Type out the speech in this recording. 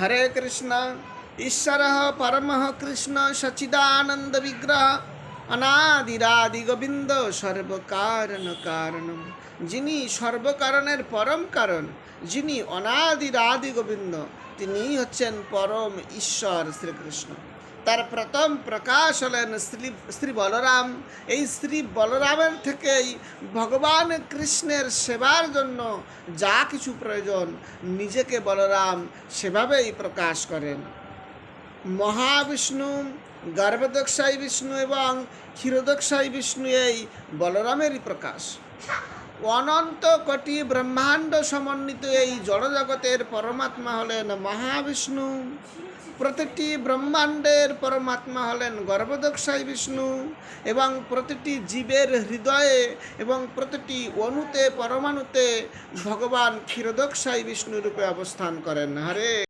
हरे कृष्ण। ईश्वरः परमः कृष्ण सच्चिदानंद विग्रह अनादिरादि गोविंद सर्वकारण कारणम। যিনি সর্বকারণের পরম কারণ, যিনি অনাদিরাদি গোবিন্দ, তিনি হচ্ছেন পরম ঈশ্বর শ্রীকৃষ্ণ। তার প্রথম প্রকাশ হলেন শ্রী বলরাম। এই শ্রী বলরামের থেকেই ভগবান কৃষ্ণের সেবার জন্য যা কিছু প্রয়োজন নিজেকে বলরাম সেভাবেই প্রকাশ করেন। মহাবিষ্ণু, গর্ভদক্ষাই বিষ্ণু এবং ক্ষীরদক্ষাই বিষ্ণু এই বলরামেরই প্রকাশ। অনন্ত কোটি ব্রহ্মাণ্ড সমন্বিত এই জড়জগতের পরমাত্মা হলেন মহাবিষ্ণু। প্রতিটি ব্রহ্মাণ্ডের পরমাত্মা হলেন গর্ভদক্ষাই বিষ্ণু এবং প্রতিটি জীবের হৃদয়ে এবং প্রতিটি অণুতে পরমাণুতে ভগবান ক্ষীরদক্ষাই বিষ্ণু রূপে অবস্থান করেন। হরে